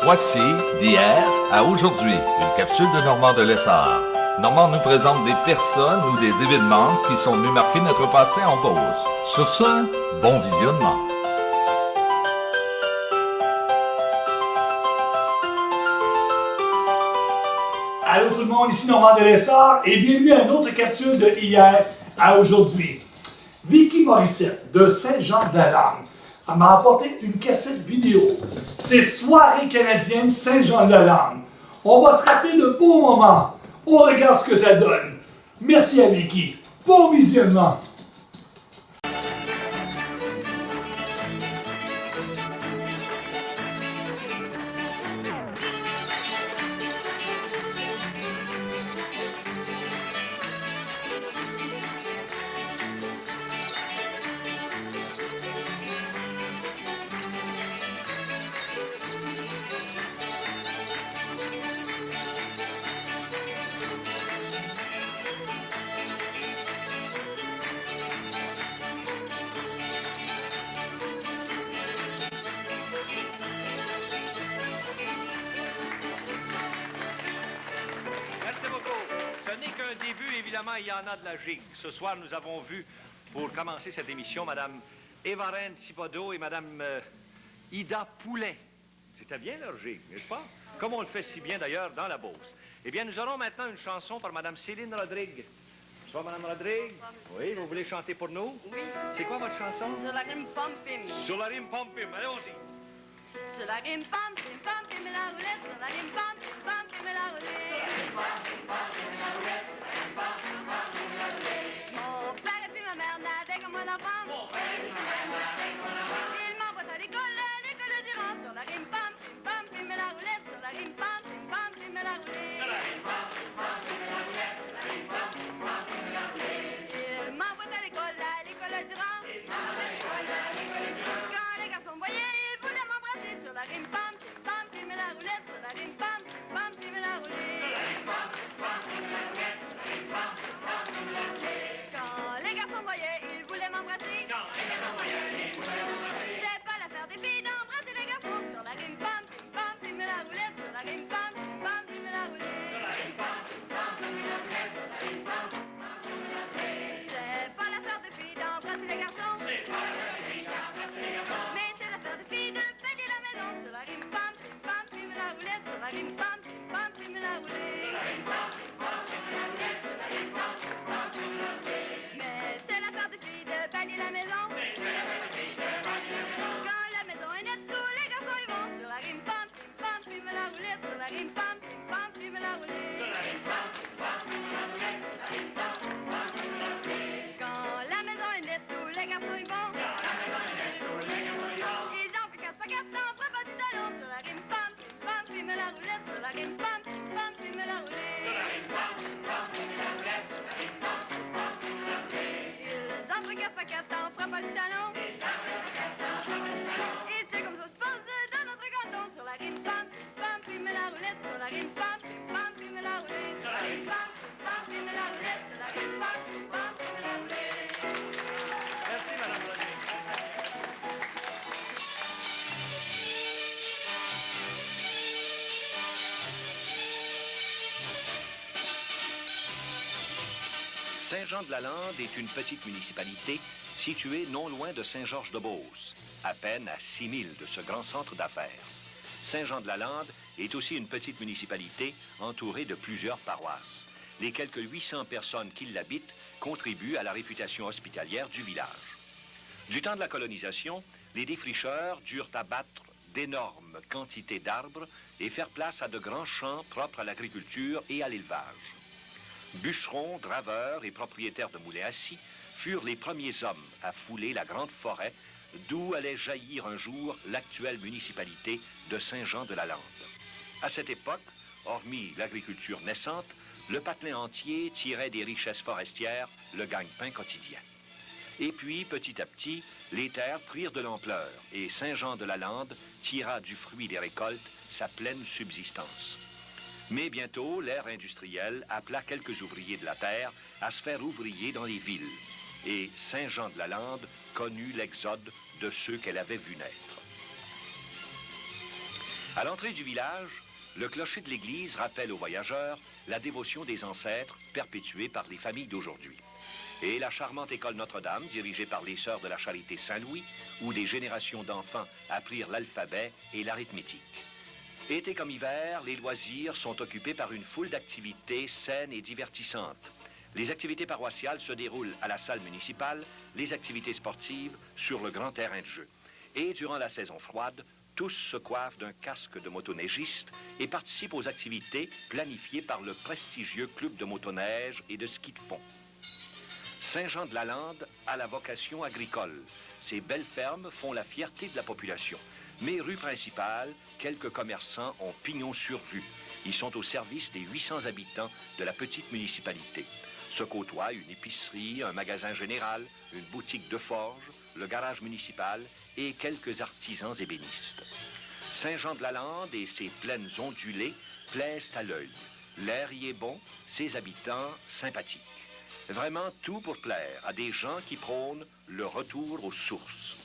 Voici d'hier à aujourd'hui, une capsule de Normand de Lessard. Normand nous présente des personnes ou des événements qui sont venus marquer notre passé en Beauce. Sur ce, bon visionnement. Allô tout le monde, ici Normand de Lessard et bienvenue à une autre capsule de hier à aujourd'hui. Vicky Morissette de Saint-Jean-de-la-Lande m'a apporté une cassette vidéo. C'est Soirée canadienne Saint-Jean-de-la-Lande. On va se rappeler de beaux moments. On regarde ce que ça donne. Merci à Vicky. Bon visionnement. Ce n'est qu'un début, évidemment, il y en a de la gigue. Ce soir, nous avons vu, pour commencer cette émission, Mme Évarine Thibodeau et Mme Ida Poulet. C'était bien leur gigue, n'est-ce pas? Comme on le fait si bien, d'ailleurs, dans la Beauce. Eh bien, nous aurons maintenant une chanson par Mme Céline Rodrigue. Bonsoir, Mme Rodrigue. Oui, vous voulez chanter pour nous? Oui. C'est quoi votre chanson? Sur la rime pom-pim. Sur la rime pom-pim. Allons-y. Sur la rime pom-pim, pom-pim et la roulette. Sur la rime pom-pim, pom-pim et la roulette. Mon père et puis ma mère nadaient comme un enfant. Ils m'envoient à l'école du rang. Sur la rime pom-pim, pom-pim et la roulette. Sur la rime pom-pim, pom-pim et la roulette. Ils m'envoient à l'école du rang. Quand les garçons voyaient, ils voulaient m'embrasser. Sur la rime pom-pim, pom-pim et la roulette. Sur la rime pom-pim, pom-pim et la roulette. Quand les garçons voyaient, ils voulaient m'embrasser. C'est pas l'affaire des filles d'embrasser les garçons. Sur la rime pom-pim, pom-pim et la roulette. Sur la rime pom-pim, pom-pim et la roulette. C'est pas l'affaire des filles d'embrasser les garçons. Mais c'est l'affaire des filles de payer la maison. Sur la rime pom-pim, pom-pim et la roulette. Sur la rime pom-pim, pom-pim et la roulette. Mais c'est l'affaire des filles de bâtir la maison. Quand la maison est nette, tous les garçons y vont. Sur la rime pom-pim, pom-pim et la roulette. Sur la rime pom-pim, pom-pim et la roulette. Quand la maison est nette, tous les garçons y vont. Ils en font 4 paquets, n'en prennent pas du talon. Sur la rime pom-pim, pom-pim et la roulette. Sur la rime pom-pim, pom-pim et la roulette. Ils en font 4 paquets, n'en prennent pas du talon. Et c'est comme ça se passe dans notre canton. Sur la rime pom-pim, pom-pim et la roulette. Sur la rime pom-pim, pom-pim et la roulette. Sur la rime pom-pim, pom-pim et la roulette. Sur la rime pom-pim, pom-pim et la roulette. Merci, Mme Rodrigue. Saint-Jean-de-la-Lande est une petite municipalité située non loin de Saint-Georges-de-Beauce, à peine à 6 milles de ce grand centre d'affaires. Saint-Jean-de-la-Lande est aussi une petite municipalité entourée de plusieurs paroisses. Les quelques 800 personnes qui l'habitent contribuent à la réputation hospitalière du village. Du temps de la colonisation, les défricheurs durent abattre d'énormes quantités d'arbres et faire place à de grands champs propres à l'agriculture et à l'élevage. Bûcherons, draveurs et propriétaires de moulins à scie furent les premiers hommes à fouler la grande forêt d'où allait jaillir un jour l'actuelle municipalité de Saint-Jean-de-la-Lande. À cette époque, hormis l'agriculture naissante, le patelin entier tirait des richesses forestières le gagne-pain quotidien. Et puis, petit à petit, les terres prirent de l'ampleur et Saint-Jean-de-la-Lande tira du fruit des récoltes sa pleine subsistance. Mais bientôt, l'ère industrielle appela quelques ouvriers de la terre à se faire ouvrier dans les villes. Et Saint-Jean-de-la-Lande connut l'exode de ceux qu'elle avait vus naître. À l'entrée du village, le clocher de l'église rappelle aux voyageurs la dévotion des ancêtres perpétuée par les familles d'aujourd'hui. Et la charmante école Notre-Dame, dirigée par les sœurs de la Charité Saint-Louis, où des générations d'enfants apprirent l'alphabet et l'arithmétique. Été comme hiver, les loisirs sont occupés par une foule d'activités saines et divertissantes. Les activités paroissiales se déroulent à la salle municipale, les activités sportives sur le grand terrain de jeu. Et durant la saison froide, tous se coiffent d'un casque de motoneigiste et participent aux activités planifiées par le prestigieux club de motoneige et de ski de fond. Saint-Jean-de-la-Lande a la vocation agricole. Ces belles fermes font la fierté de la population. Mais rue principale, quelques commerçants ont pignon sur rue. Ils sont au service des 800 habitants de la petite municipalité. Se côtoient une épicerie, un magasin général, une boutique de forge, le garage municipal et quelques artisans ébénistes. Saint-Jean-de-la-Lande et ses plaines ondulées plaisent à l'œil. L'air y est bon, ses habitants sympathiques. Vraiment tout pour plaire à des gens qui prônent le retour aux sources.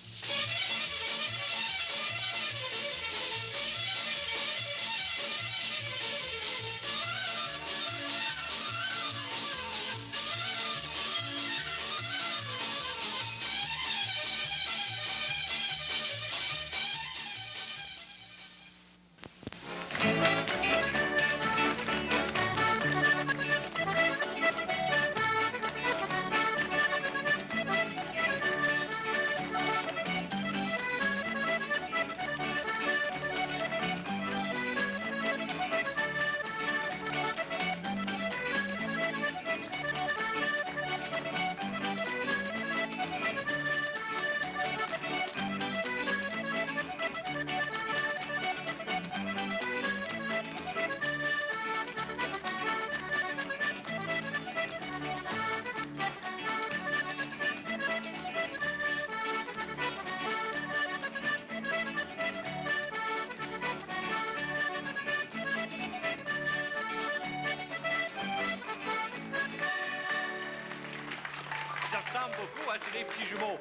Beaucoup, hein, c'est des petits jumeaux.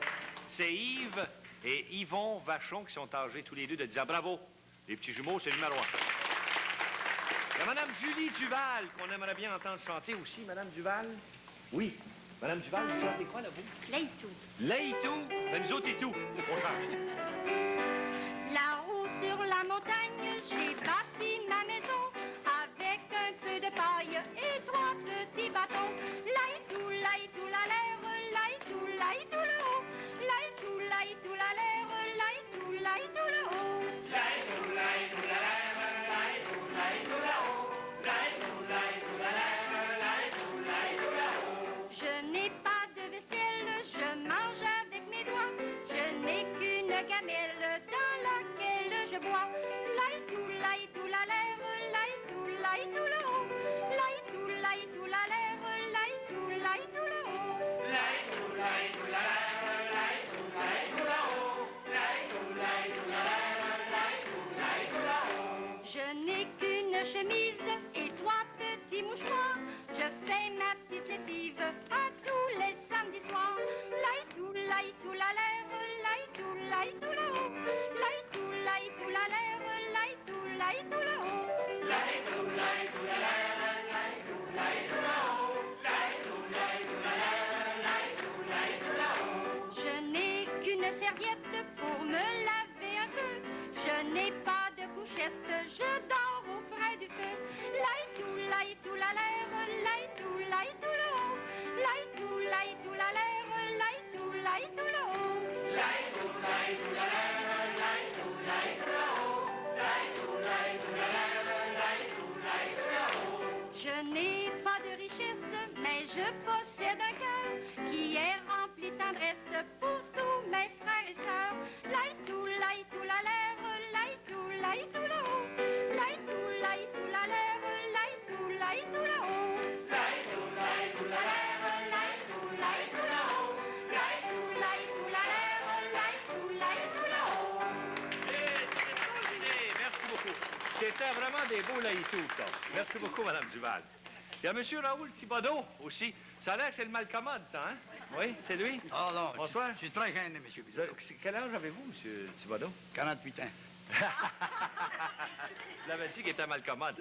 C'est Yves et Yvon Vachon qui sont âgés tous les deux de 10 ans. Bravo. Les petits jumeaux, c'est le numéro 1. Il y a Mme Julie Duval, qu'on aimerait bien entendre chanter aussi. Mme Duval? Oui. Mme Duval, vous chantez quoi, là, vous? Laïtou. Laïtou? Ben, nous autres et tout. On chante. Là-haut sur la montagne, j'ai bâti ma maison avec un peu de paille et 3 petits bâtons. Laïtou, laïtou, la l'air, laïtou, laïtou, le haut. Laïtou, laïtou, la l'air, laïtou, laïtou, le haut. Laïtou, laïtou, la l'air, laïtou, laïtou, la haut. Laïtou, laïtou, la l'air, laïtou, laïtou, la haut. Je n'ai pas de vaisselle, je mange avec mes doigts. Je n'ai qu'une gamelle dans laquelle je bois. Laïtou, laïtou, la l'air, laïtou, laïtou, le haut. Laïtou, laïtou, la l'air, laïtou, laïtou, le haut. Laïtou, laïtou, la l'air, laïtou, laïtou, la haut. Laïtou, laïtou, la l'air, laïtou, laïtou, la haut. Je n'ai qu'une chemise et 3 petits mouchoirs. Je fais ma petite lessive à tous les samedis soirs. Laïtou, laïtou, la l'air, laïtou, laïtou, le haut. Laïtou, laïtou, la l'air, laïtou, laïtou, le haut. Laïtou, laïtou, la l'air, laïtou, laïtou, la haut. Laïtou, laïtou, la l'air, laïtou, laïtou, la haut. Je n'ai qu'une serviette pour me laver un peu. Je n'ai pas de couchette, je dors auprès du feu. Laïtou, laïtou, la l'air, laïtou, laïtou, le haut. Laïtou, laïtou, la l'air, laïtou, laïtou, le haut. Laïtou, laïtou, la l'air, laïtou, laïtou, la haut. Laïtou, laïtou, la l'air, laïtou, laïtou, la haut. Je n'ai pas de richesse, mais je possède un cœur qui est rempli de tendresse pour tous mes frères et sœurs. Laïtou, laïtou, la l'air, laïtou, laïtou, le haut. Laïtou, laïtou, la l'air, laïtou, laïtou, le haut. Laïtou, laïtou, la l'air, laïtou, laïtou, la haut. Laïtou, laïtou, la l'air, laïtou, laïtou, le haut. C'est extraordinaire. Merci beaucoup. C'était vraiment des beaux laïtous, ça. Merci beaucoup, Mme Duval. Il y a M. Raoul Thibodeau aussi. Ça a l'air que c'est le malcommode, ça, hein? Oui, c'est lui? Ah non, Bonsoir. je suis très gêné, monsieur Vous Bilodeau. Quel âge avez-vous, M. Thibodeau? 48 ans. Je l'avais dit qu'il était mal commode.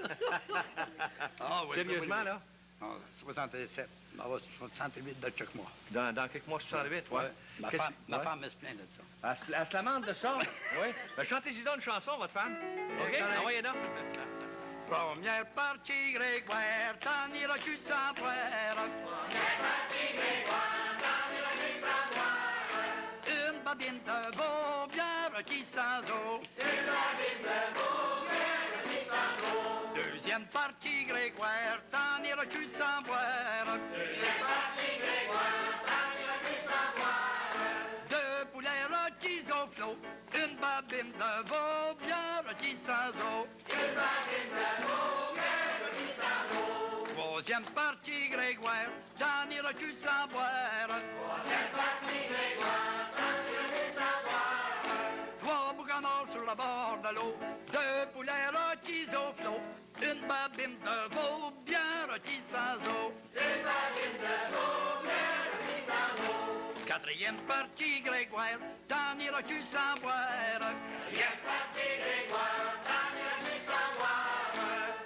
Ah, oui, Sérieusement, oui. là? Non, 67. Ma va 68 de chaque mois. Dans quelques mois, 68, ouais. Ma Qu'est-ce- femme, ouais. me se plaint de ça. Elle se lamente de ça? Oui. Ben, chantez-y donc une chanson, votre femme. OK? Envoyez donc. Première partie Grégoire, t'en iras-tu sans boire? Première partie Grégoire, t'en iras-tu sans boire? Une babine de veau, bière qui sans eau. Une babine de veau, bière qui sans eau. Deuxième partie Grégoire, t'en iras-tu sans boire? Deuxième partie Grégoire, t'en iras-tu sans boire? Deux poulets rôtis au flot, une babine de veau, bière qui sans eau. Une babine de veau, bière qui sans eau. Troisième partie Grégoire, t'en iras-tu sans boire? Troisième partie Grégoire, t'en iras-tu sans boire? Trois boucanards sur le bord de l'eau, deux poulets rôtis au flot, une babine de veau, bien rôtis sans eau. Une babine de veau, bien rôtis sans eau. Quatrième partie Grégoire, t'en iras-tu sans boire? Quatrième partie Grégoire, t'en iras-tu sans boire?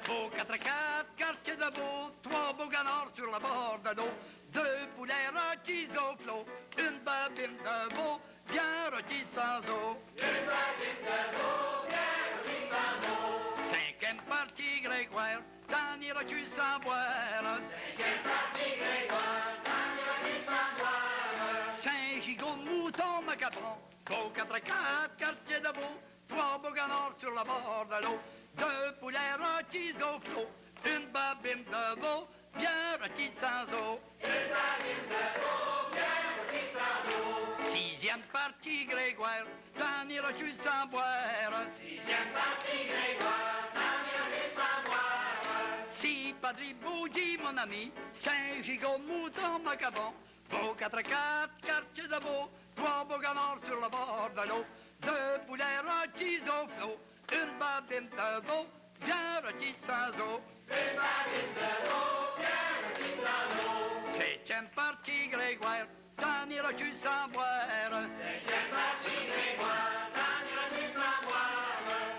Beau 4-4, quartier de beau, trois beaux canards sur le bord de l'eau, deux poulets rôtis au flot, une babine de veau, bien rôtis sans eau. Une babine de veau, bien rôtis sans eau. Cinquième partie Grégoire, t'en iras-tu sans boire? Cinquième partie Grégoire, t'en iras-tu sans boire? Cinq gigots de moutons macabrons, beau 4-4, quartier de beau, trois beaux canards sur le bord de l'eau, deux poulets rôtis au flot, une babine de veau, bien rôtis sans eau. Une babine de veau, bien rôtis sans eau. Sixième partie Grégoire, t'en iras-tu sans boire? Sixième partie Grégoire, t'en iras-tu sans boire? Si Padri Bougie, mon ami, cinq gigots de moutons macabons, beau 4-4, quartier de beau, trois beaux canards sur le bord de l'eau, deux poulets rôtis au flot, une babine de veau, bien rôtis sans eau. Une babine de veau, bien rôtis sans eau. Septième partie Grégoire, t'en iras-tu sans boire? Septième partie Grégoire, t'en iras-tu sans boire?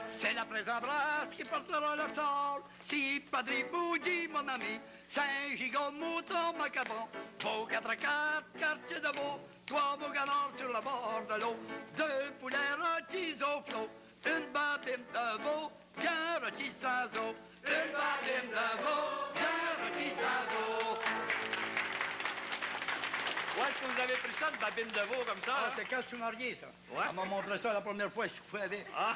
C'est la présabrasse qui portera le sol. Si Padri Bougie, mon ami, cinq gigots de moutons macabons, beau 4-4, quartier de beau, trois beaux canards sur le bord de l'eau, deux poulets rôtis au flot, une babine de veau, bien rôtis sans eau. Une babine de veau, bien rôtis sans eau. Où est-ce que vous avez pris ça, une babine de veau comme ça? Ah, hein? c'est quand je suis marié, ça. Ouais. Elle m'a montré ça la première fois, je suis fou avec. Ah.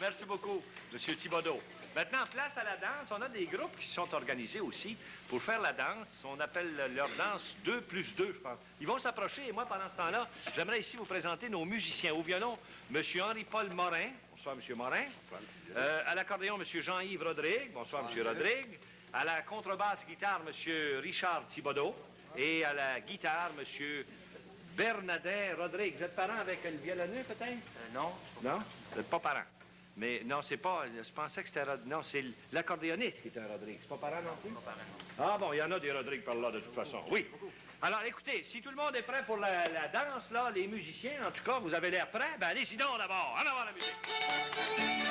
Merci beaucoup, M. Thibodeau. Maintenant, place à la danse. On a des groupes qui se sont organisés aussi pour faire la danse. On appelle leur danse 2+2, je pense. Ils vont s'approcher et moi, pendant ce temps-là, j'aimerais ici vous présenter nos musiciens. Au violon, M. Henri-Paul Morin. Bonsoir, M. Morin. Bonsoir, À l'accordéon, M. Jean-Yves Rodrigue. Bonsoir, M. Rodrigue. À la contrebasse guitare, M. Richard Thibodeau. Et à la guitare, M. Bernadette Rodrigue. Vous êtes parent avec le violonneux, peut-être? Non. Non? Vous n'êtes pas parent. Mais non, c'est pas... Je pensais que c'était... Non, c'est l'accordéoniste qui est un Rodrigue. C'est pas parent non plus? Pas parent. Ah bon, il y en a des Rodrigue par là, de toute façon. Oui. Alors, écoutez, si tout le monde est prêt pour la danse, là, les musiciens, en tout cas, vous avez l'air prêts, ben allez-y donc d'abord. En avant la musique.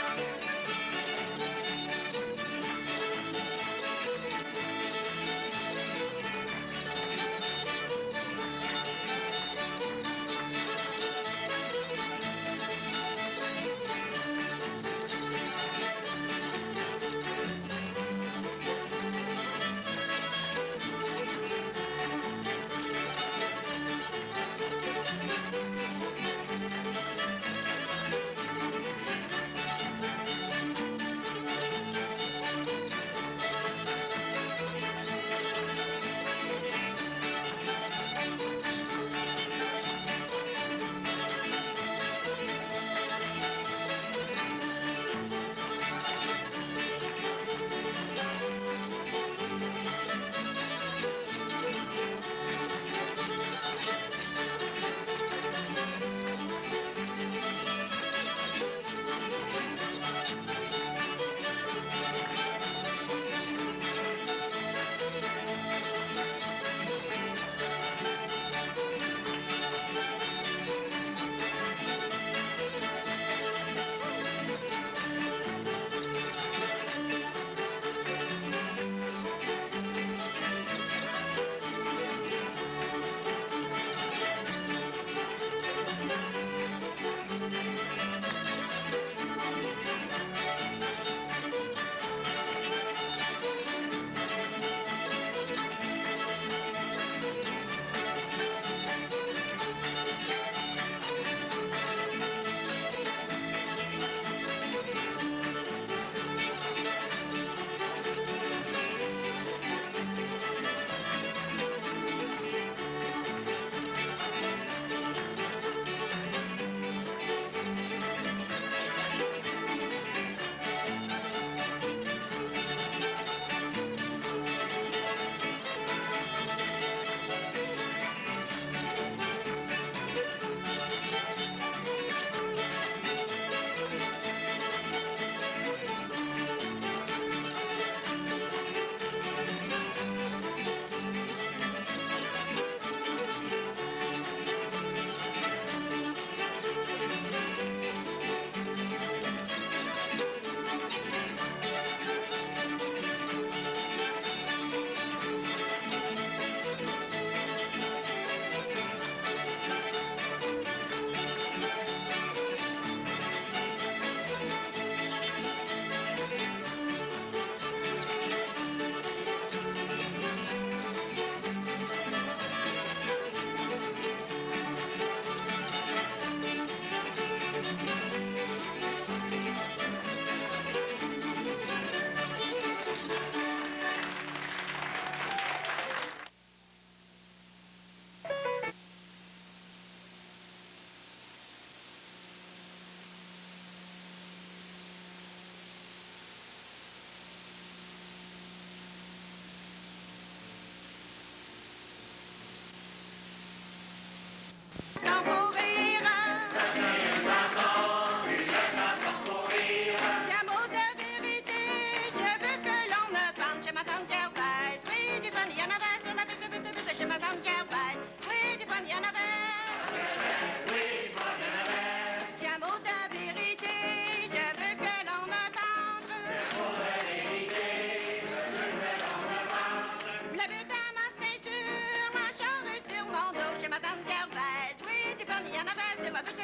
chez Madame Gervais. Oui, des fois, il y en avait sur la butte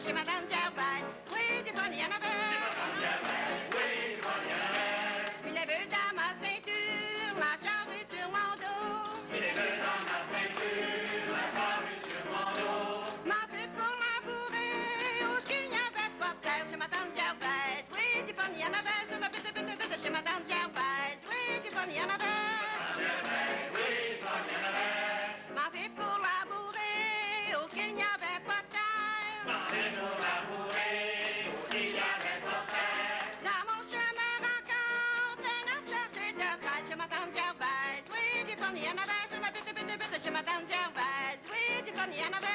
chez Madame Gervais. Oui, des fois, il y en avait. Puis les bœufs dans ma ceinture, la charrue sur mon dos. Ma vue pour labourer, où ce qu'il n'y avait pas de terre chez Madame Gervais. Oui, des fois, il y en avait sur la butte chez Madame Gervais. Oui, des fois, il y en avait. Ma vie pour labourer, où qu'il n'y avait pas de terre. Dans mon chemin rencontre un arbre chargé de fraises chez Madame Gervais. Oui, des fois, il y en avait sur la butte chez Madame Gervais. Oui, des fois, il y en avait.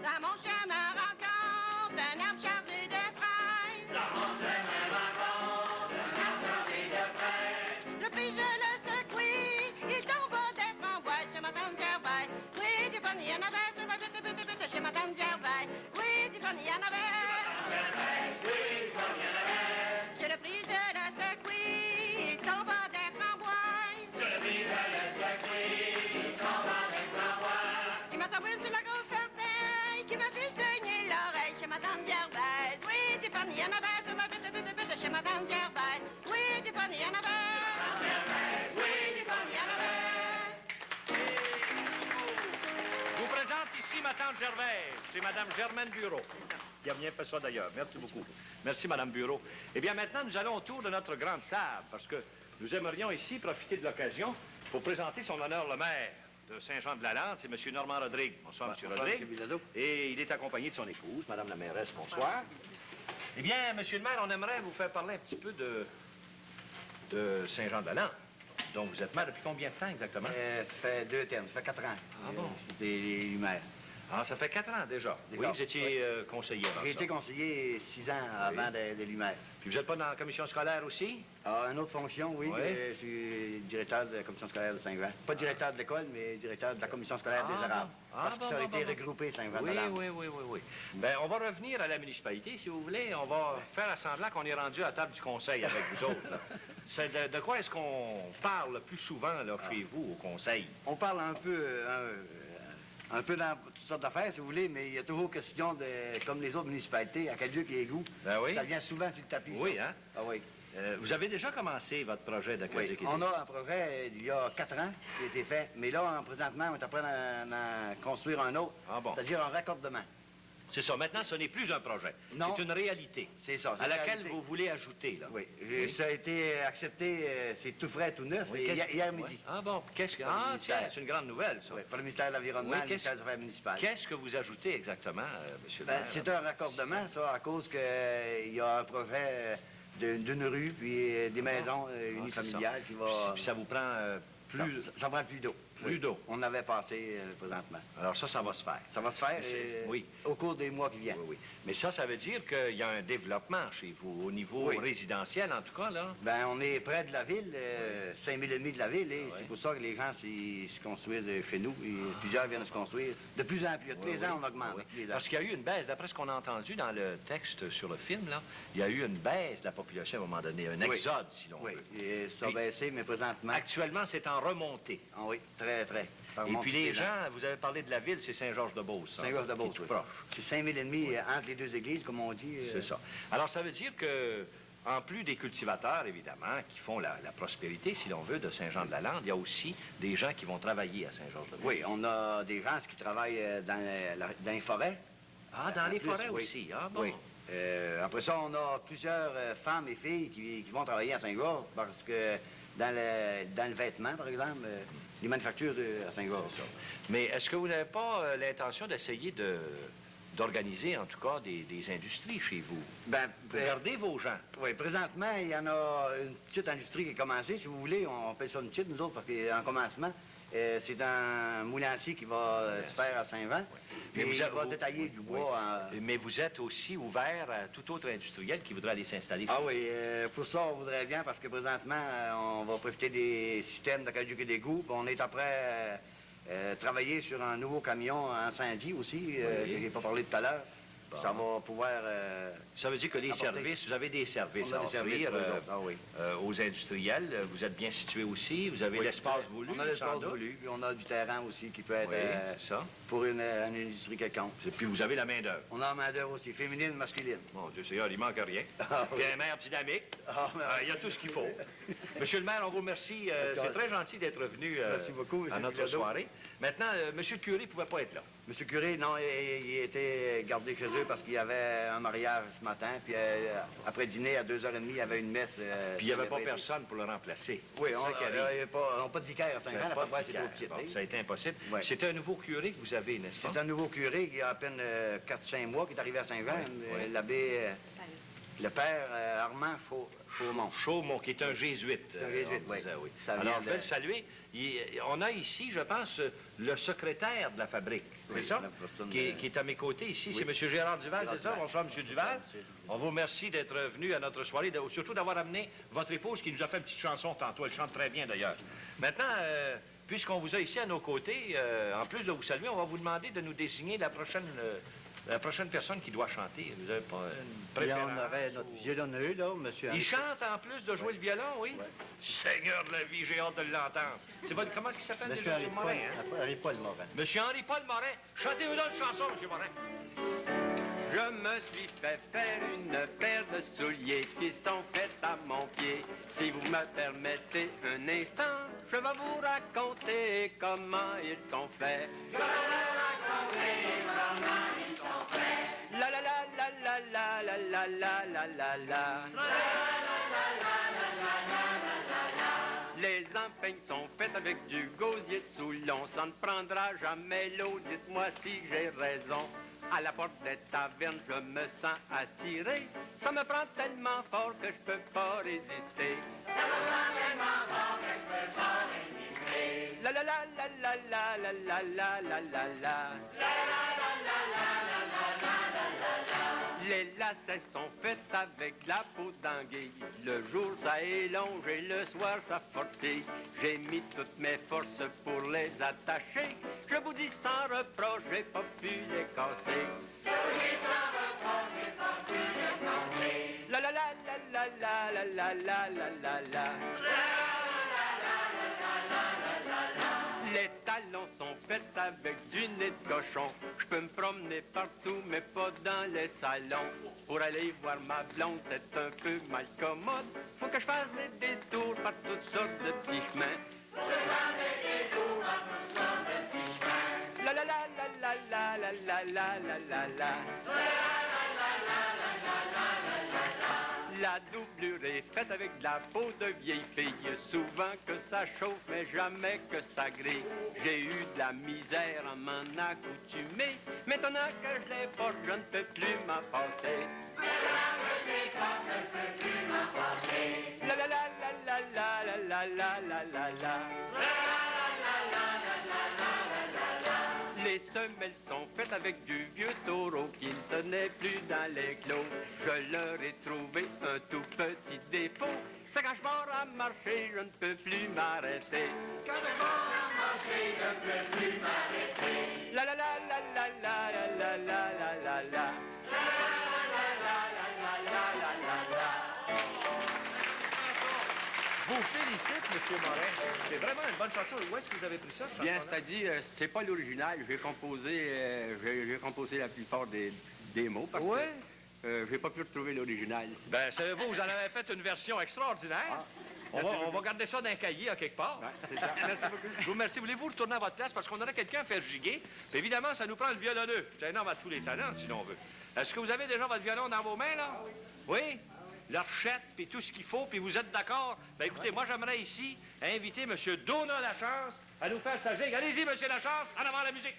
Dans mon chemin rencontre un arbre chargé de fraises. Le prix, je le secoue, il tombe des framboises chez Madame Gervais. Oui, des fois, il y en avait sur la butte chez Madame Gervais. Oui, des fois, il y en avait. Je le prie, je le secoue, il tombe des framboises. Il m'a tombé sur la grosse orteille, qui m'a fait saigner l'oreille chez Madame Gervais. Oui, des fois, il y en avait sur la butte chez Madame Gervais. Oui, des fois, il y en avait. Je vous présente ici ma tante Gervais. C'est Madame Germaine Bureau. Qui a bien fait ça d'ailleurs. Merci beaucoup. Merci, Madame Bureau. Eh bien, maintenant, nous allons autour de notre grande table parce que nous aimerions ici profiter de l'occasion pour présenter son honneur le maire de Saint-Jean-de-la-Lande. C'est M. Normand Rodrigue. Bonsoir, M. Rodrigue. M. Bilodeau. Et il est accompagné de son épouse, Madame la mairesse. Bonsoir. Eh bien, Monsieur le maire, on aimerait vous faire parler un petit peu de Saint-Jean-de-la-Lande, dont vous êtes maire depuis combien de temps exactement? Ça fait 2 termes, ça fait 4 ans. Ah bon? C'était les maires. Ah, ça fait 4 ans déjà. Oui, D'accord. vous étiez conseiller avant J'ai ça. été conseiller 6 ans avant d'être maire. Puis vous n'êtes pas dans la commission scolaire aussi? Ah, une autre fonction, oui. Oui. Je suis directeur de la commission scolaire de Saint-Jean. Pas directeur de l'école, mais directeur de la commission scolaire des Arabes. Parce que ça a été regroupé, Saint-Jean. Oui. Ben, on va revenir à la municipalité, si vous voulez. On va faire assemblant qu'on est rendu à la table du conseil avec vous autres. Là. C'est de quoi est-ce qu'on parle plus souvent là, chez vous, au conseil? On parle un peu dans toutes sortes d'affaires, si vous voulez, mais il y a toujours question de, comme les autres municipalités, à Caduc et Égout. Ben oui. Ça vient souvent sur le tapis. Oui, ça. hein? Ah oui. Vous avez déjà commencé votre projet de Oui, on a un projet il y a 4 ans qui a été fait, mais là, présentement, on est en train d'en construire un autre, c'est-à-dire un raccordement. C'est ça. Maintenant, ce n'est plus un projet. Non. C'est une réalité. C'est ça. À laquelle vous voulez ajouter, là. Oui. Ça a été accepté, c'est tout frais, tout neuf, Oui, c'est hier midi. Ah bon, qu'est-ce que... Par le Ah, ministère. tiens, c'est une grande nouvelle, ça. Oui, par le ministère de l'Environnement, Oui, le ministère des Affaires municipales. Qu'est-ce que vous ajoutez exactement, monsieur le maire? C'est un raccordement, ça, à cause qu'il y a un projet d'une rue, puis des maisons unifamiliales qui va... Puis ça vous prend plus... Ça prend plus d'eau. Plus d'eau. On avait passé présentement. Alors ça va se faire. Ça va se faire oui. au cours des mois qui viennent. Oui. Mais ça veut dire qu'il y a un développement chez vous, au niveau résidentiel, en tout cas, là. Ben, on est près de la ville, 5 000 et demi de la ville, et c'est pour ça que les gens se construisent chez nous. Et plusieurs viennent se construire de plus en plus. Tous les ans, on augmente. Parce qu'il y a eu une baisse, d'après ce qu'on a entendu dans le texte sur le film, là, il y a eu une baisse de la population à un moment donné, un exode, si l'on veut. Oui, et ça a baissé, mais présentement... Actuellement, c'est en remontée. Ah oui, très. Et puis les gens, vous avez parlé de la ville, c'est Saint-Georges-de-Beauce. Saint-Georges-de-Beauce, tout oui. proche. C'est 5 000 et demi entre les deux églises, comme on dit. C'est ça. Alors, ça veut dire que, en plus des cultivateurs, évidemment, qui font la prospérité, si l'on veut, de Saint-Jean-de-la-Lande, il y a aussi des gens qui vont travailler à Saint-Georges-de-Beauce. Oui, on a des gens qui travaillent dans les forêts. Ah, dans les forêts oui. aussi. Ah, bon. Oui. Après ça, on a plusieurs femmes et filles qui vont travailler à Saint-Georges parce que dans le vêtement, par exemple, les manufactures à Saint-Georges. Mais est-ce que vous n'avez pas l'intention d'essayer d'organiser, en tout cas, des industries chez vous? Ben, pour garder vos gens. Oui, présentement, il y en a une petite industrie qui a commencé. Si vous voulez, on appelle ça une petite, nous autres, parce qu'en commencement, c'est un moulancier qui va se faire à Saint-Vent. Mais il va détailler du bois. Mais vous êtes aussi ouvert à tout autre industriel qui voudrait aller s'installer. Ah oui, pour ça, on voudrait bien, parce que présentement, on va profiter des systèmes d'accueil et d'égout. On est après travailler sur un nouveau camion incendie aussi, que j'ai pas parlé tout à l'heure. Ça va pouvoir... Ça veut dire que les apporter. services, vous avez des services On a à des services offrir pour eux autres. Ah oui. aux industriels. Vous êtes bien situé aussi. Vous avez Oui, l'espace voulu. On a l'espace sans doute. voulu, puis on a du terrain aussi qui peut être Oui, ça. pour une industrie quelconque. Et puis vous avez la main-d'œuvre. On a la main-d'œuvre aussi, féminine, masculine. Mon Dieu Seigneur, il manque rien. Ah, oui. Puis un maire dynamique. Ah, mais- Il y a tout ce qu'il faut. Monsieur le maire, on vous remercie. C'est très gentil d'être venu Merci beaucoup, à monsieur notre Bilodeau. soirée. Maintenant, monsieur le curé ne pouvait pas être là. Monsieur Curé, non, il était gardé chez eux parce qu'il y avait un mariage ce matin, puis après dîner, à 2h30, il y avait une messe. Puis il n'y avait pas célébrée. personne pour le remplacer. Oui, C'est on ça qui arrive. n'a pas de vicaire à Saint-Jean, la Pas de paroisse est trop vicaire. petite. Bon, hein. ça a été impossible. Ouais. C'est un nouveau curé que vous avez, n'est-ce pas? C'est un nouveau curé qui a à peine 4-5 mois qui est arrivé à Saint-Jean, Oui. l'abbé, le père Armand Chaumont. Chaumont, qui est un jésuite. C'est un jésuite, on disait, oui. Ça Alors, vient je vais de- le saluer. On a ici, je pense, le secrétaire de la fabrique. Oui, C'est ça? la personne Qui est, de- qui est à mes côtés ici. Oui. C'est M. Gérard Duval, Gérard c'est ça? Duval. Bonsoir, M. Duval. On vous remercie d'être venu à notre soirée, surtout d'avoir amené votre épouse qui nous a fait une petite chanson tantôt. Elle chante très bien, d'ailleurs. Maintenant, puisqu'on vous a ici à nos côtés, en plus de vous saluer, on va vous demander de nous désigner la prochaine personne qui doit chanter. Vous n'avez pas une préférence? on aurait notre ou- violonneux, là, monsieur. Il chante en plus de jouer le violon, oui? Seigneur de la vie, j'ai hâte de l'entendre. C'est votre... Comment est-ce qu'il s'appelle Monsieur déjà, Henri M. Morin? Paul, Hein? Henri-Paul Morin. Monsieur Henri-Paul Morin. Chantez-vous donc une chanson, M. Morin. Je me suis fait faire une paire de souliers qui sont faits à mon pied. Si vous me permettez un instant, je vais vous raconter comment ils sont faits. Je vais vous raconter comment ils sont faits. La la la la la la la la la la la la. Les empeignes sont faites avec du gosier de Soulon. Ça ne prendra jamais l'eau, dites-moi si j'ai raison. À la porte des tavernes, je me sens attiré. Ça me prend tellement fort que je peux pas résister. Ça me prend tellement fort que je peux pas résister. La la la la la la la la la la la la. Les lacets sont faits avec la peau d'anguille. Le jour, ça élonge et le soir, ça fortille. J'ai mis toutes mes forces pour les attacher. Je vous dis sans reproche, j'ai pas pu les casser. Je vous dis sans reproche, j'ai pas pu les casser. La la la la la la la la la la la. Les talons sont faits avec du nez de cochon. Je peux me promener partout, mais pas dans les salons. Pour aller voir ma blonde, c'est un peu mal commode. Faut que je fasse des détours par toutes sortes de petits chemins. Faut que je fasse des détours par toutes sortes de petits chemins. La la la la la la la la la la la. La doublure est faite avec de la peau de vieille fille. Souvent que ça chauffe, mais jamais que ça grille. J'ai eu de la misère à m'en accoutumer. Maintenant que je les porte, je ne peux plus m'en passer. Maintenant que je les porte, je ne peux plus m'en passer. La la la la la la la la la la la. Les semelles sont faites avec du vieux taureau qui ne tenait plus dans les clos. Je leur ai trouvé un tout petit défaut. C'est quand je pars à marcher, je ne peux plus m'arrêter. Quand je pars à marcher, je ne peux plus m'arrêter. La la la la la la la la la la la. Je vous félicite, M. Morin. C'est vraiment une bonne chanson. Où est-ce que vous avez pris ça, cette Bien, chanson-là? c'est-à-dire, c'est pas l'original. J'ai composé la plupart des mots parce Ouais. que j'ai pas pu retrouver l'original. Ben, savez-vous, vous en avez fait une version extraordinaire. On va garder ça dans un cahier à quelque part. C'est ça. Merci beaucoup. Je vous remercie. Voulez-vous retourner à votre place? Parce qu'on aurait quelqu'un à faire giguer. Puis évidemment, ça nous prend le violonneux. C'est un homme à tous les talents, si l'on veut. Est-ce que vous avez déjà votre violon dans vos mains, là? Oui? L'orchette, puis tout ce qu'il faut, puis vous êtes d'accord? Ben écoutez, moi, j'aimerais ici inviter M. Donat Lachance à nous faire sa gigue. Allez-y, M. Lachance, en avant la musique.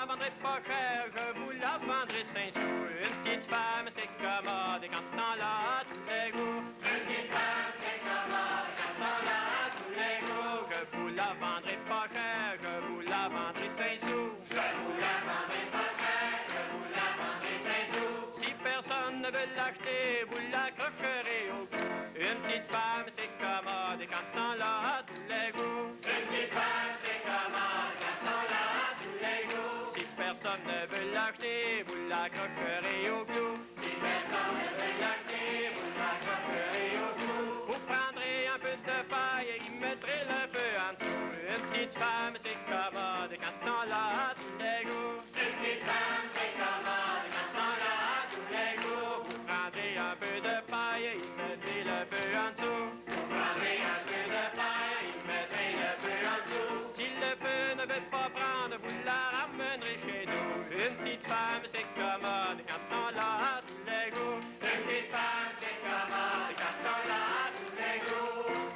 la vendrai pas cher, je vous la vendrai 5 sous. Une petite femme, c'est commode, et quand on l'a à tous les goûts. Une petite femme, c'est commode, et quand on l'a à tous les goûts. Je vous la vendrai pas cher, je vous la vendrai 5 sous. Je vous la vendrai pas cher, je vous la vendrai 5 sous. Si personne ne veut l'acheter, vous l'accrocherez au cou. Une petite femme, c'est commode, et quand on l'a à tous les goûts. Une petite femme, c'est commode, quand on l'a à tous les goûts. Si personne ne veut l'acheter, vous l'accrocherez au cou. Si personne ne veut l'acheter, vous l'accrocherez au cou. Vous prendrez un peu de paille et y mettrez le feu en dessous. Une petite femme, c'est commode, et quand on l'a à tous les goûts. Une petite femme, c'est commode, quand on l'a à tous les goûts. Vous prendrez un peu de paille et y mettrez le feu en dessous. Vous prendrez un peu de paille et y mettrez le feu en dessous. Si le feu ne veut pas prendre, vous la ramènerez chez nous. Une petite femme, c'est commode, quand on l'a à tous les goûts. Une petite femme, c'est commode, quand on l'a à tous les goûts.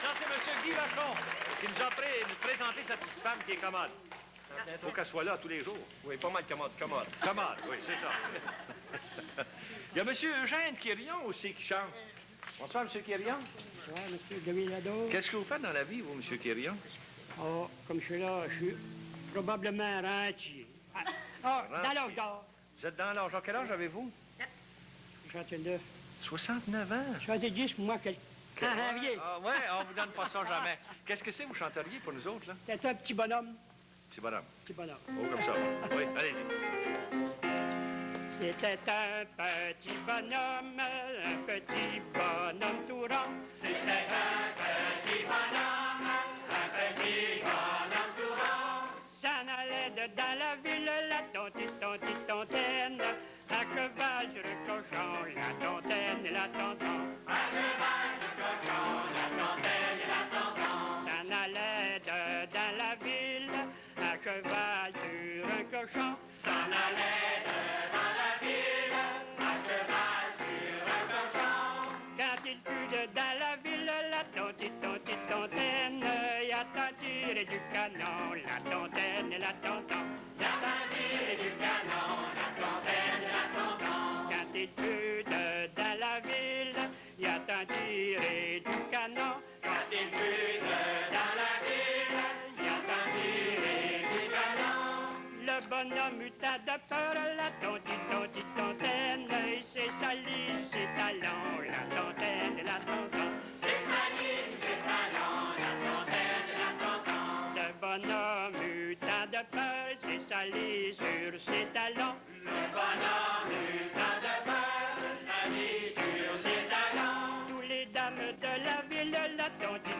Ça, c'est M. Guy Vachon qui nous a présenté sa petite femme qui est commode. Il faut qu'elle soit là tous les jours. Oui, pas mal commode. Commode, oui, c'est ça. Il y a M. Eugène Quirion aussi qui chante. Bonsoir, M. Quirion. Bonsoir, M. Demi-Lado. Qu'est-ce que vous faites dans la vie, vous, M. Quirion? Oh, comme je suis là, je suis probablement rentier. Dans l'âge d'or. Vous êtes dans l'âge. Quel âge avez-vous? 69. 69 ans. 70 pour moi, quand janvier. Ah, ouais, on vous donne pas ça jamais. Qu'est-ce que c'est, vous chanteriez pour nous autres, là? C'est un petit bonhomme. Petit bonhomme. Petit bonhomme. Oh, comme ça. Oui, allez-y. C'était un petit bonhomme tout rond. C'était un petit bonhomme tout rond. S'en allait dans la ville, la tontaine, à cheval sur le cochon, la tontaine et la tonton. À cheval sur le cochon, la tontaine et la tonton. S'en allait dans la ville, à cheval sur un cochon. S'en allait dans la ville, à cheval sur un cochon. Quand il fut dans la ville, la tontaine, y a tant tiré du canon, la tontaine et la tonton. Y a tant tiré du canon, la tontaine et la tonton. Quand il fut dans la ville, y a tant tiré du canon. Quand il fut dans la ville, y a tant tiré du canon. Le bonhomme eut tant de peur, la tontaine, il s'est sali ses talons, la tontaine et la tonton. C'est sali ses talons, la tontaine et la tonton. Le bonhomme eut tant de peur, il s'est sali sur ses talons. Le bonhomme eut tant de peur, sali sur ses talons. Tous les dames de la ville, la tontaine,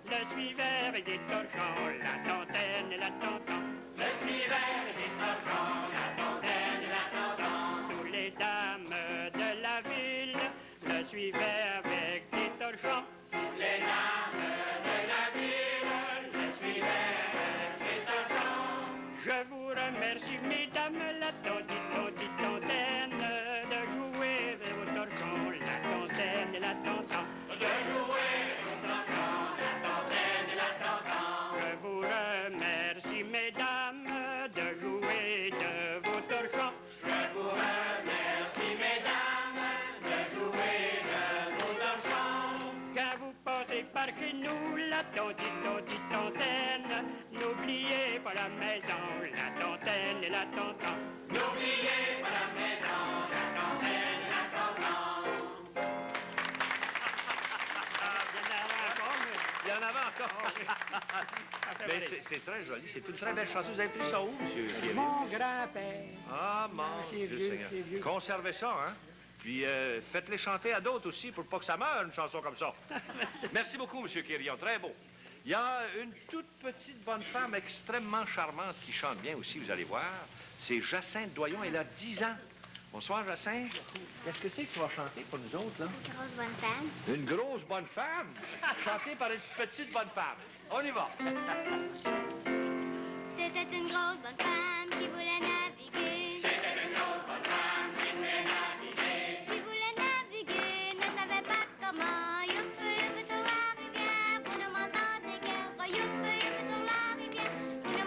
le suivaient avec des torchons, la tontaine et la tonton. Le suivaient avec des torchons, la tontaine et la tonton. Tous les dames de la ville le suivaient avec des torchons. Toutes les dames de la ville le suivaient avec des torchons. Je vous remercie, mesdames, la tontaine, de jouer avec vos torchons, la tontaine et la tonton. De jouer aux torchons, la tontaine et la tonton. Je vous remercie, mesdames, de jouer de vos torchons. Je vous remercie, mesdames, de jouer de vos torchons. Quand vous passez par chez nous, la tontaine, n'oubliez pas la maison, la tontaine et la tonton. N'oubliez pas la maison, la tontaine et la tonton. Il y en avait encore. Mais c'est très joli. C'est une très belle chanson. Vous avez pris ça où, monsieur Thierry? Mon grand-père. Ah, mon C'est Dieu vieux, Seigneur. c'est vieux. Conservez ça, hein? Puis faites-les chanter à d'autres aussi pour pas que ça meure, une chanson comme ça. Merci beaucoup, monsieur Quirion. Très beau. Il y a une toute petite bonne femme extrêmement charmante qui chante bien aussi, vous allez voir. C'est Jacinthe Doyon. Elle a 10 ans. Bonsoir, Jacinthe. Qu'est-ce que c'est que tu vas chanter pour nous autres, là? Une grosse bonne femme. Une grosse bonne femme? Chantée par une petite bonne femme. On y va. C'était une grosse bonne femme qui voulait naviguer. C'était une grosse bonne femme qui voulait naviguer. Qui voulait naviguer, ne savait pas comment. Youpi, youpi sur la rivière, vous ne m'entendez guère. Youpi, youpi sur la rivière, vous ne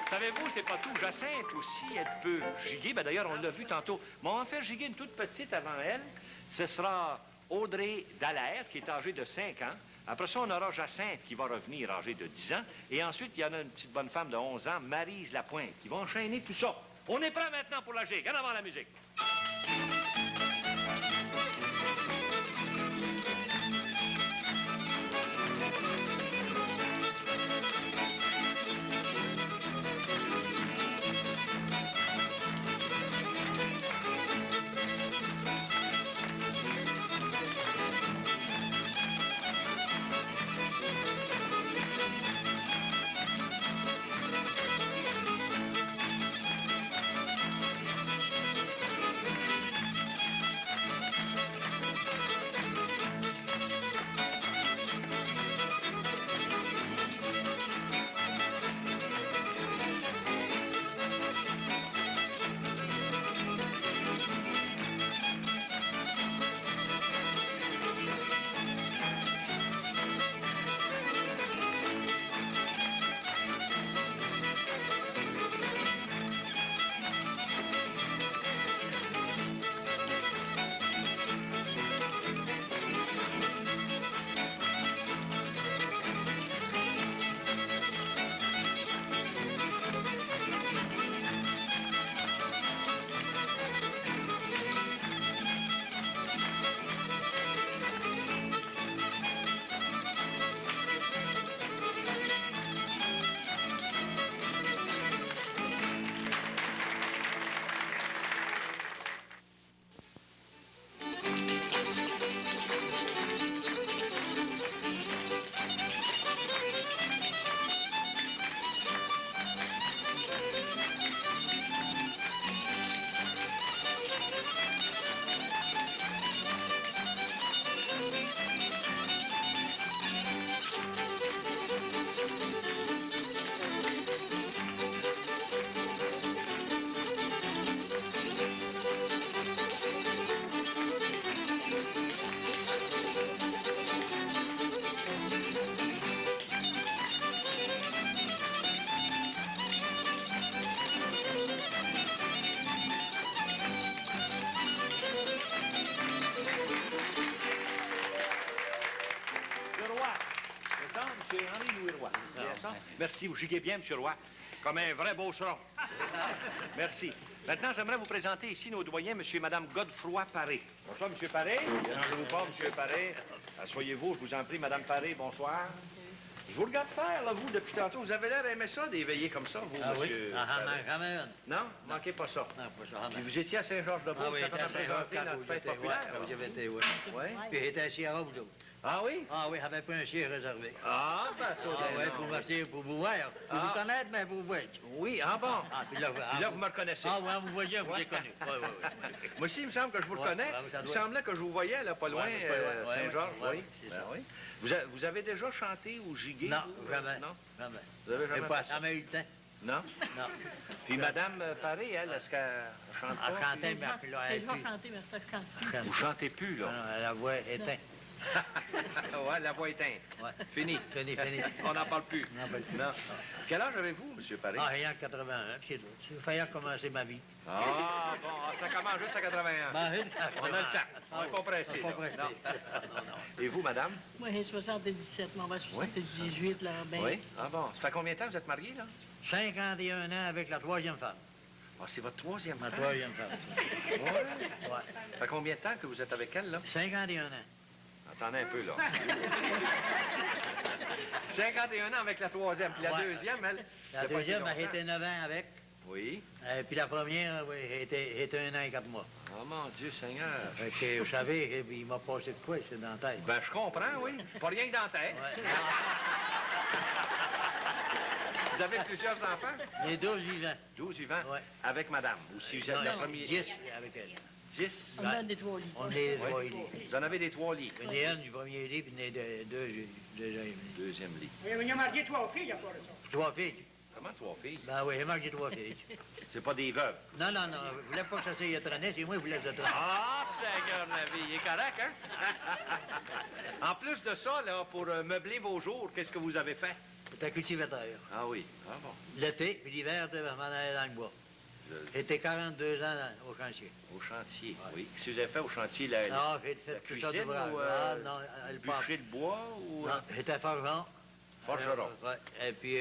Savez-vous, c'est pas tout. Jacinthe aussi, elle peut giguer. Ben, d'ailleurs, on l'a vu tantôt. Mais on va en faire giguer une toute petite avant elle. Ce sera Audrey Dallaire, qui est âgée de 5 ans. Après ça, on aura Jacinthe, qui va revenir âgée de 10 ans. Et ensuite, il y en a une petite bonne femme de 11 ans, Maryse Lapointe, qui va enchaîner tout ça. On est prêt maintenant pour la gigue. En avant la musique. Merci, vous giguez bien, M. Roy, comme un vrai beauceron. Merci. Maintenant, j'aimerais vous présenter ici nos doyens, M. et Mme Godefroy Paré. Bonsoir, M. Paré. Dérangez-vous pas, M. Paré. Asseyez-vous, je vous en prie, Mme Paré, bonsoir. Je vous regarde faire, là, vous, depuis tantôt. Vous avez l'air d'aimer ça, d'éveiller comme ça, vous, monsieur. Jamais. Non? Manquez pas ça. Non, pas ça. Puis vous étiez à Saint-Georges-de-Beauce quand on a présenté notre fête populaire. J'avais été, oui. Oui? Puis j'étais assis à vous autres. Ah oui? Ah oui, j'avais pas un siège réservé. Ah, ben, toi, pour vous voir. Pour vous connaître, mais pour vous voir. Oui, ah bon? Ah, puis là, vous me reconnaissez. Ah oui, vous voyez, vous l'avez connu. Moi aussi, il me semble que je vous le connais. Il me semblait que je vous voyais, là, pas loin, Saint-Georges. Oui, oui. Vous avez déjà chanté ou gigué? Non, vous? jamais. Non? Jamais. Vous avez jamais pas fait ça? jamais eu le temps. Non? Non. Puis Mme Paré, elle, est-ce qu'elle chante pas? Elle chantait, mais puis là, elle chanter, mais ça chante plus. Vous chantez plus, là? Non, la voix éteinte. Ouais, la voix éteinte. Ouais. Fini. Fini. On n'en parle plus. On n'en parle plus. Non. Quel âge avez-vous, M. Paré? Ah, rien que 81, c'est tout. Il fallait commencer ma vie. Ah, bon, ça commence juste à 81. Ben, on a le temps. On n'est pas pressé. Non. Et vous, madame? Moi, j'ai 77, mais on va 78, là. Ben... Oui? Ah bon. Ça fait combien de temps que vous êtes marié, là? 51 ans avec la troisième femme. Ah, c'est votre troisième femme? Ma troisième femme. Oui? Ça fait combien de temps que vous êtes avec elle, là? 51 ans. Attendez un peu, là. 51 ans avec la troisième. Puis la deuxième, elle... La deuxième, elle était 9 ans avec. Oui. Puis la première, oui, était 1 an et 4 mois. Oh, mon Dieu Seigneur. Fait que, vous savez, il m'a passé de quoi, c'est dans la tête. Ben, je comprends, oui. Pas rien que dans la tête. Ouais. Vous avez plusieurs enfants? Les 12 vivants. 12 vivants? Oui. avec madame? Ou si vous êtes le premier... 10 avec elle. 10? On a des 3 lits. On est 3 lits. Vous en avez des 3 lits? Une et une du premier lit, puis une deuxième lit. Deuxième lit. Oui, on a marié 3 filles à part de ça. 3 filles. Comment 3 filles? Ben oui, j'ai marié 3 filles. C'est pas des veuves? Non, je voulais pas que ça s'y traîner, c'est moi qui voulais se traîner. Ah, Seigneur la vie, il est correct, hein? En plus de ça, là, pour meubler vos jours, qu'est-ce que vous avez fait? J'étais cultivateur. Ah oui, ah bon. L'été, puis l'hiver, je m'en allais dans le bois. J'étais 42 ans au chantier. Au chantier, oui. Qu'est-ce que vous avez fait au chantier? La j'ai fait la tout ça cuisine d'ouvrage. ou non, bûcher le bois? Ou, Non, j'étais forgeron. Forgeron. Ouais. Et puis,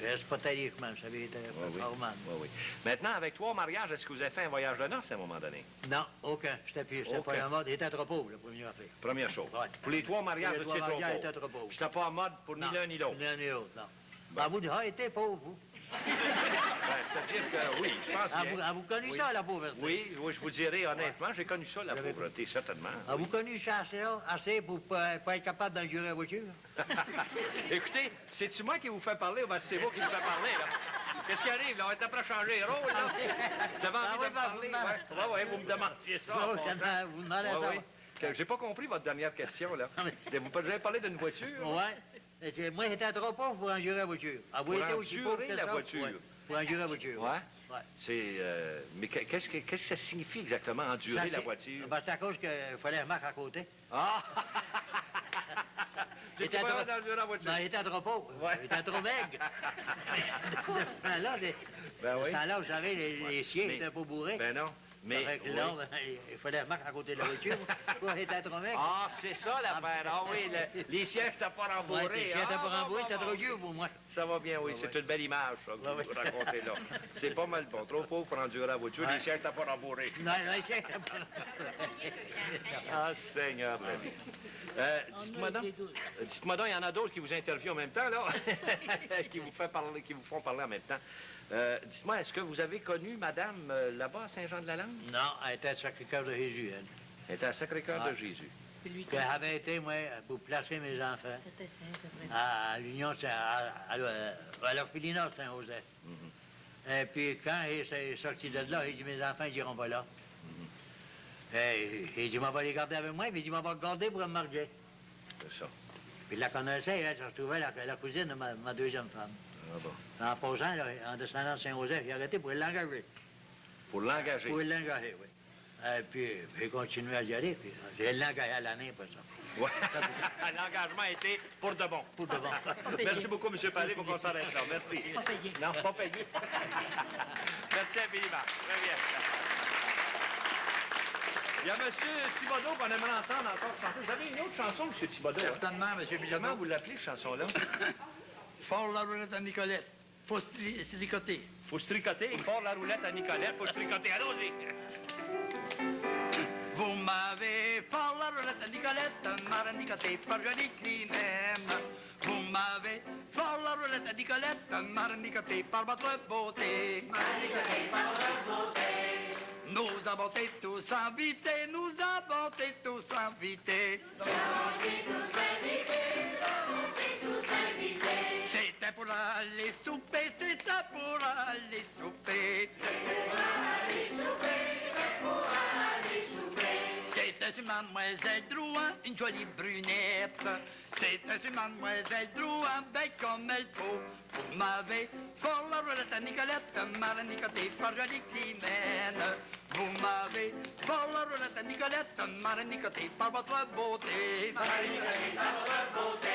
c'est pas tarif, même, ça j'étais forgeron. Oui, oui. Maintenant, avec toi au mariage, est-ce que vous avez fait un voyage de noces à un moment donné? Non, aucun. J'étais pas en mode. J'étais trop pauvre, la première affaire. Première chose. Ouais. Pour les trois mariages, Pour les vous étiez trois trop mariages, pauvre. j'étais trop pauvre. J'étais pas en mode pour ni l'un ni l'autre. Ni l'un ni l'autre, non. Bon. Vous été pauvre, vous. C'est-à-dire que oui, je pense que... Vous connu ça, la pauvreté? Oui, je vous dirai honnêtement, j'ai connu ça, la pauvreté, certainement. Vous connu ça assez pour pas être capable d'endurer la voiture? Écoutez, c'est-tu moi qui vous fais parler ou bien c'est vous qui me faites parler, là? Qu'est-ce qui arrive, là? On est après changer les rôles, là? Vous avez envie de me parler? Oui, vous me demandiez ça. Vous demandez ça. J'ai pas compris votre dernière question, là. Vous avez parlé d'une voiture? Oui. Moi, j'étais trop pauvre pour endurer la voiture. Vous Pour étiez aussi pauvre endurer que la ça? voiture? Ouais. Pour endurer la voiture. Ouais. C'est... mais qu'est-ce que ça signifie exactement, endurer la voiture? C'est à cause qu'il fallait remarquer à côté. Ah! J'étais pas là d'endurer la voiture. Non, il était trop pauvre. Il était trop maigre. De ce temps-là, oui. j'avais les siens qui n'étaient pas bourrés. Ben non. Mais là, il fallait remarquer à côté de la voiture. Pour être trop maigre. Ah, c'est ça l'affaire. Ah oui, les sièges n'étaient pas rembourrés. Les sièges n'étaient pas rembourrés, c'était trop dur pour moi. Ça va bien, oui. C'est une belle image, ça, que vous racontez là. C'est pas mal bon. Trop pauvre pour endurer la voiture. Les sièges n'étaient pas rembourrés. Non, les sièges n'étaient pas rembourrés. Ah, Seigneur, la vie. Dites-moi donc, il y en a d'autres qui vous interviewent en même temps, là, qui vous font parler en même temps. Dites-moi, est-ce que vous avez connu madame là-bas à Saint-Jean-de-la-Lande? Non, elle était à Sacré-Cœur de Jésus, elle. Elle était à Sacré-Cœur de Jésus. Elle avait été, moi, pour placer mes enfants à l'Union, à l'orphelinat de Saint-Joseph. Et puis, quand il est sorti de là, il dit, mes enfants, ils iront pas là. Et il dit, m'en va les garder avec moi, puis il dit, m'en va garder pour me marier. C'est ça. Puis il la connaissait, elle se retrouvait la cousine de ma deuxième femme. Ah bon. En posant, là, en descendant de Saint-Joseph, il a arrêté pour l'engager. Pour l'engager? Pour l'engager, oui. Et puis, il continuait à y aller, puis j'ai l'engagé à l'année pour ça. Oui. L'engagement a été pour de bon. Pour de bon. Merci beaucoup, M. Palais, pour qu'on s'arrête là. Merci. Pas payé. Non, pas payé. Merci infiniment. Très bien. Il y a M. Thibodeau qu'on aimerait entendre encore chanter. Vous avez une autre chanson, M. Thibodeau? Certainement, M. Bilodeau. Comment vous l'appelez, cette chanson-là? Fort la roulette à Nicolette. Faut se tricoter. Faut se tricoter. Fort la roulette à Nicolette. Faut se tricoter. Allons-y. Vous m'avez fort la roulette à Nicolette, m'a nicoté par joli Climène. Vous m'avez fort la roulette à Nicolette, m'a nicoté par votre beauté. M'a nicoté par votre beauté. Nous avons été tous invités, nous avons été tous invités. Nous avons été tous invités, nous avons été tous invités. C'était pour aller souper, c'était pour aller souper. C'était pour aller souper, c'était pour aller souper. C'était sur Mademoiselle Drouin, une jolie brunette. C'était sur Mademoiselle Drouin, belle comme elle faut. Vous m'avez fort la roulette à Nicolette, m'a nicoté par jolie Climène. Vous m'avez fort la roulette à Nicolette, m'a nicoté par votre beauté. M'a nicoté par votre beauté.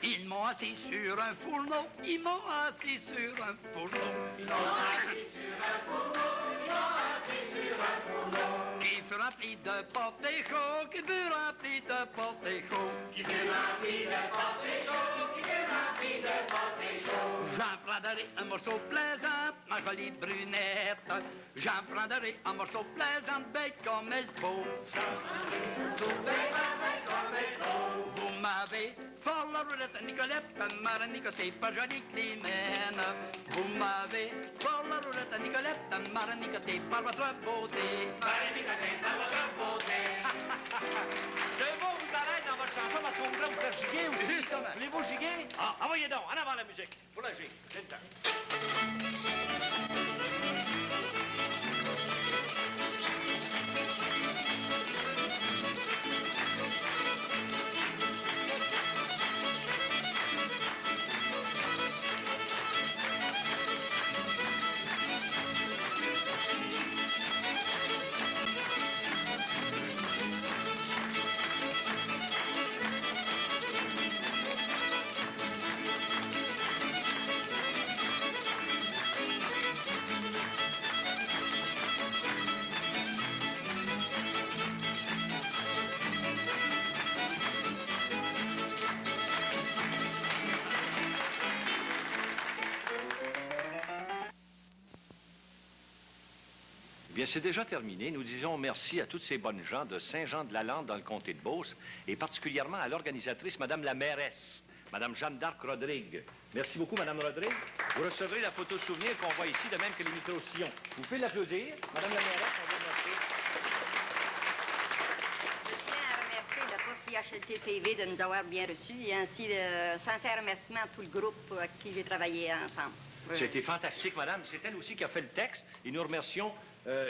Ils m'ont assis sur un fourneau, ils m'ont assis sur un fourneau. Ils m'ont assis sur un fourneau, ils m'ont assis sur un fourneau. Qui fut rempli de pâte et chaud, qui fut rempli de pâte et chaud. Qui fut rempli de pâte et chaud, qui fut rempli de pâte et chaud. J'en prendrai un morceau plaisant, ma jolie brunette. J'en prendrai un morceau plaisant, belle comme elle faut. J'en prendrai un morceau plaisant, belle comme elle faut. Vous m'avez fort la roulette à Nicolette, m'a nicoté par jolie Climène. Vous m'avez fort la roulette à Nicolette, m'a nicoté par votre beauté. M'a nicoté par votre beauté. Je vais vous arrêter dans votre chanson parce qu'on voudrait vous faire giguer aussi. Justement. Voulez-vous giguer? Ah, envoyez donc, en avant la musique. Pour la gigue, c'est le temps. Bien, c'est déjà terminé. Nous disons merci à toutes ces bonnes gens de Saint-Jean-de-la-Lande dans le comté de Beauce, et particulièrement à l'organisatrice, Madame la mairesse, Madame Jeanne d'Arc Rodrigue. Merci beaucoup, Madame Rodrigue. Vous recevrez la photo souvenir qu'on voit ici, de même que les micro-sillons. Vous pouvez l'applaudir. Madame la mairesse, on va montrer. Je tiens à remercier le poste CHLT-PV de nous avoir bien reçus et ainsi de sincère remerciement à tout le groupe avec qui j'ai travaillé ensemble. C'était fantastique, madame. C'est elle aussi qui a fait le texte. Et nous remercions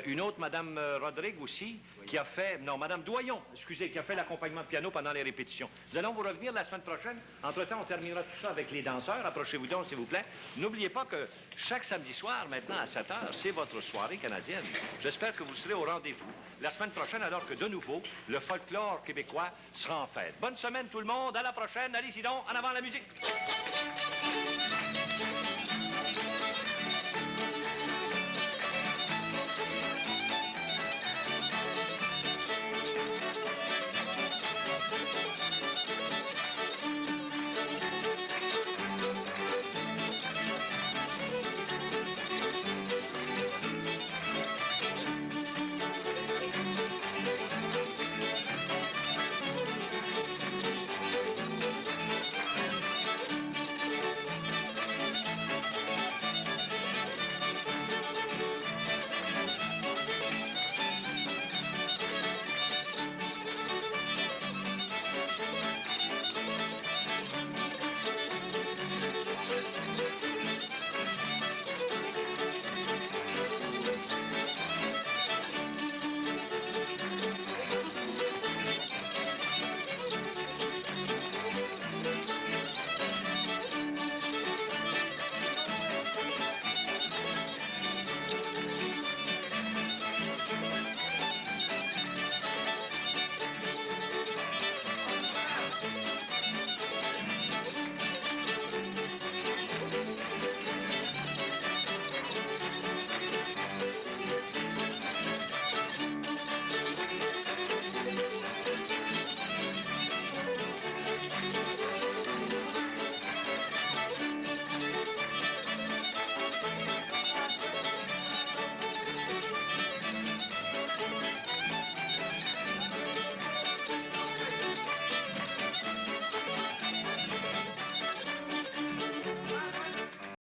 une autre, madame Rodrigue aussi, qui a fait... Non, madame Doyon, excusez, qui a fait l'accompagnement de piano pendant les répétitions. Nous allons vous revenir la semaine prochaine. Entre-temps, on terminera tout ça avec les danseurs. Approchez-vous donc, s'il vous plaît. N'oubliez pas que chaque samedi soir, maintenant, à 7 heures, c'est votre soirée canadienne. J'espère que vous serez au rendez-vous la semaine prochaine, alors que, de nouveau, le folklore québécois sera en fête. Bonne semaine, tout le monde. À la prochaine. Allez, donc, en avant la musique.